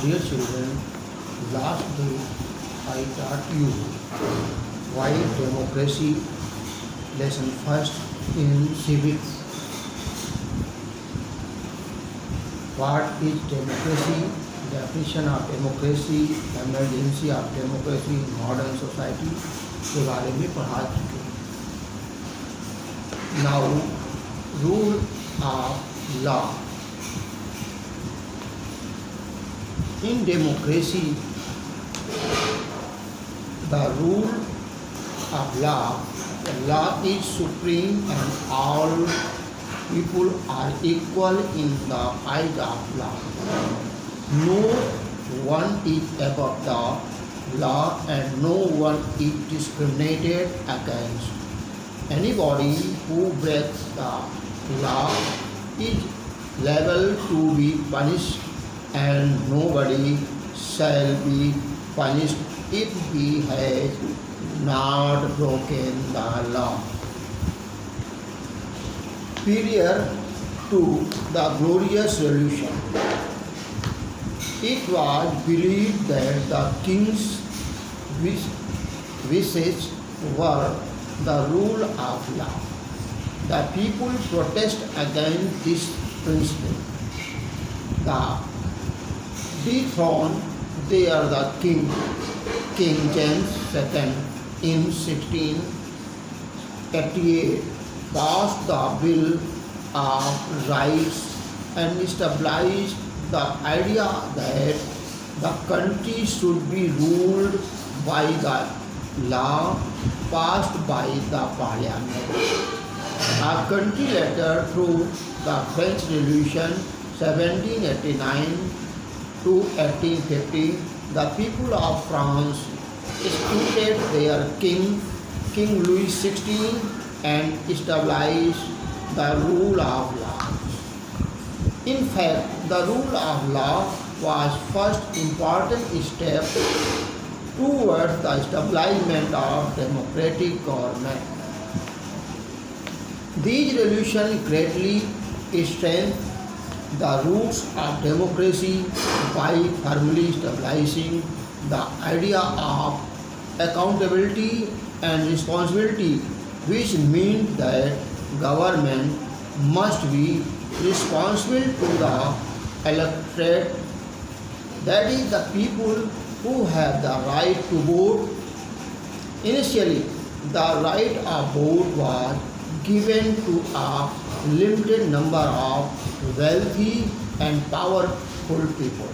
Dear children, last day I taught you why democracy lesson first in civics. What is democracy? Definition of democracy, emergency of democracy in modern society के बारे में पढ़ा चुके हैं. Now, rule of law. In democracy, the rule of law, the law is supreme and all people are equal in the eyes of law. No one is above the law and no one is discriminated against. Anybody who breaks the law is liable to be punished, and nobody shall be punished if he has not broken the law. Prior to the Glorious Revolution, it was believed that the king's wishes were the rule of law. The people protest against this principle. The dethroned there the King James II in 1688 passed the Bill of Rights and established the idea that the country should be ruled by the law passed by the Parliament. A country later, through the French Revolution 1789 to 1850, the people of France instituted their king, King Louis XVI, and established the rule of law. In fact, the rule of law was first important step towards the establishment of democratic government. These revolutions greatly strengthened the roots of democracy by firmly establishing the idea of accountability and responsibility, which means that government must be responsible to the electorate, that is, the people who have the right to vote. Initially, the right of vote was given to a limited number of wealthy and powerful people.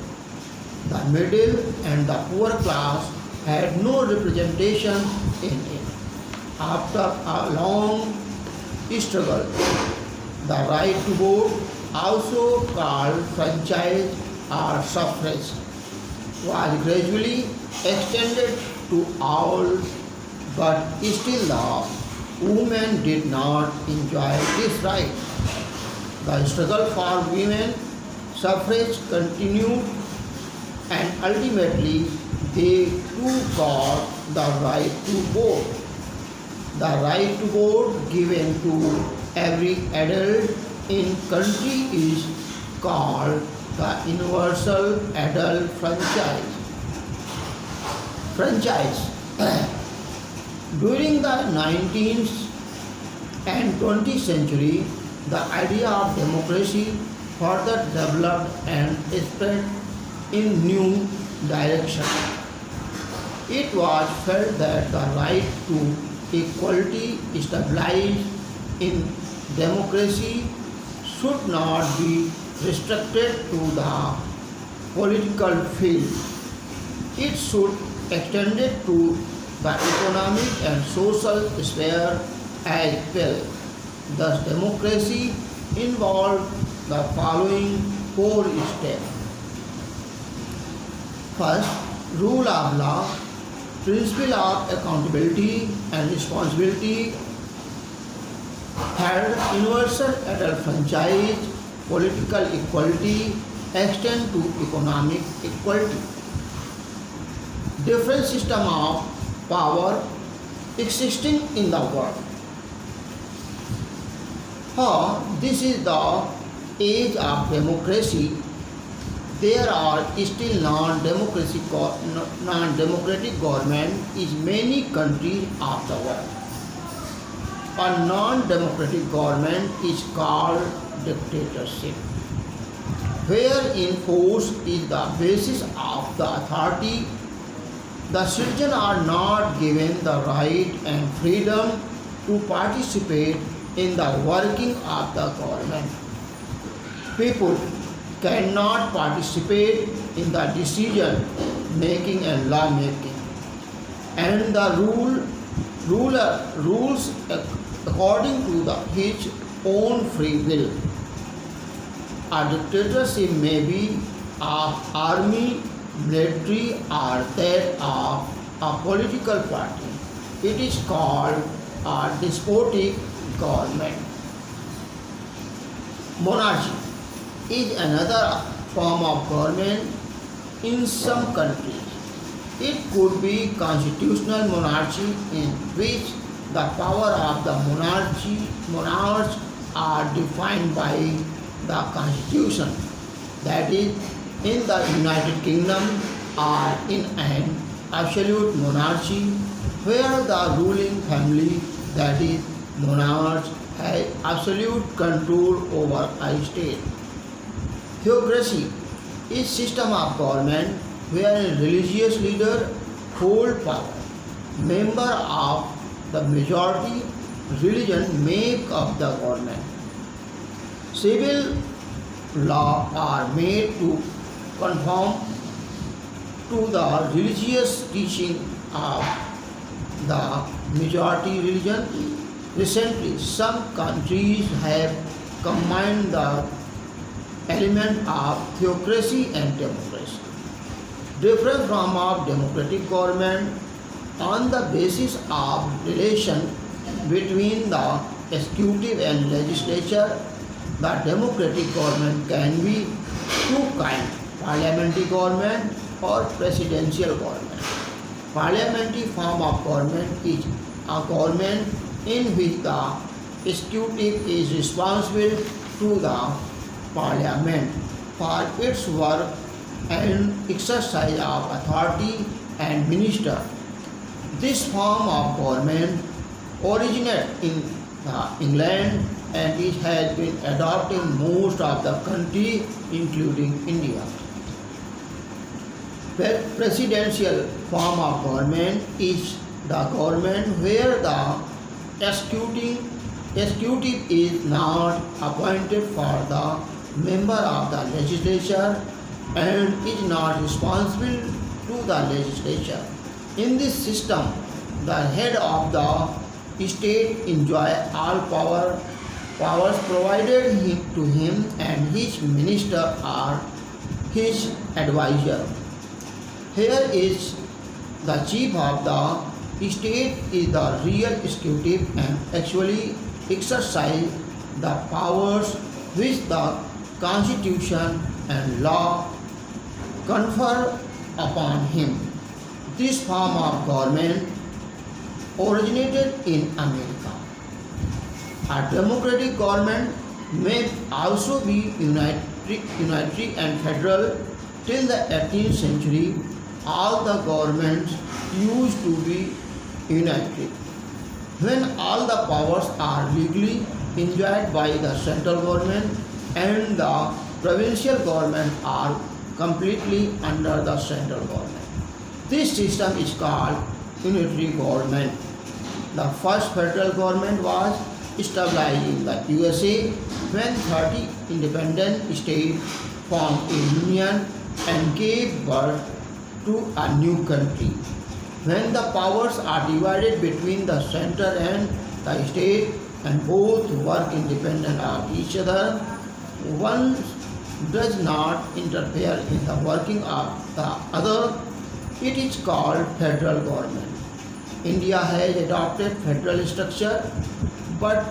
The middle and the poor class had no representation in it. After a long struggle, the right to vote, also called franchise or suffrage, was gradually extended to all, but still the women did not enjoy this right. The struggle for women suffrage continued, and ultimately they too got the right to vote. The right to vote given to every adult in country is called the universal adult franchise. During the 19th and 20th century, the idea of democracy further developed and spread in new direction. It was felt that the right to equality established in democracy should not be restricted to the political field. It should extend it to the economic and social sphere as well. Thus, democracy involved the following four steps. First, rule of law, principle of accountability and responsibility. Third, universal adult franchise, political equality, extend to economic equality. Different system of power existing in the world. This is the age of democracy. there are still non-democratic government in many countries of the world. A non-democratic government is called dictatorship, wherein force is the basis of the authority. The citizens are not given the right and freedom to participate in the working of the government. People cannot participate in the decision making and law making, and the ruler rules according to his own free will. A dictatorship may be of army, military, or that of a political party. It is called a despotic government. Monarchy is another form of government in some countries. It could be constitutional monarchy in which the power of the monarchs are defined by the constitution. That is, in the United Kingdom or in an absolute monarchy where the ruling family, that is monarchs, has absolute control over a state. Theocracy is system of government where a religious leader hold power. Member of the majority religion make up the government. Civil law are made to conform to the religious teaching of the majority religion. Recently, some countries have combined the element of theocracy and democracy. Different from of democratic government on the basis of relation between the executive and legislature. The democratic government can be two kinds: parliamentary government or presidential government. Parliamentary form of government is a government in which the executive is responsible to the parliament for its work and exercise of authority and minister. This form of government originated in England and it has been adopted in most of the countries including India. The presidential form of government is the government where the executive is not appointed for the member of the legislature and is not responsible to the legislature. In this system, the head of the state enjoys all powers provided to him and his minister are his advisor. Here is the chief of the state is the real executive and actually exercise the powers which the constitution and law confer upon him. This form of government originated in America. A democratic government may also be unitary and federal. Till the 18th century, all the governments used to be unitary, when all the powers are legally enjoyed by the central government and the provincial government are completely under the central government. This system is called unitary government. The first federal government was established in the USA when 30 independent states formed a union and gave birth to a new country. When the powers are divided between the center and the state and both work independent of each other, one does not interfere in the working of the other, it is called federal government. India has adopted federal structure, but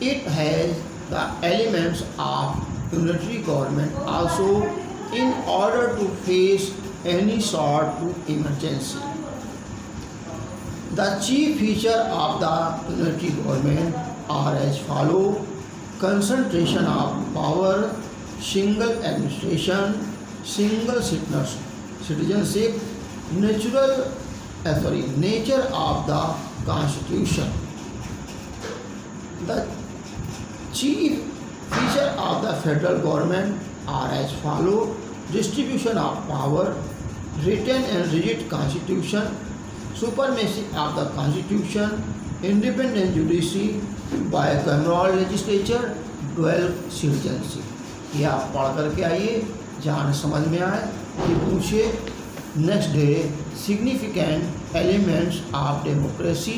it has the elements of unitary government also in order to face any sort of emergency. The chief feature of the unitary government are as follows: concentration of power, single administration, single citizenship, nature of the Constitution. The chief feature of the federal government are as follow: distribution of power, written and rigid constitution, supremacy of the constitution, independent judiciary, bicameral legislature, dual citizenship. ये आप पढ़ करके आइए, जहाँ समझ में आए कि पूछे। Next day, significant elements of democracy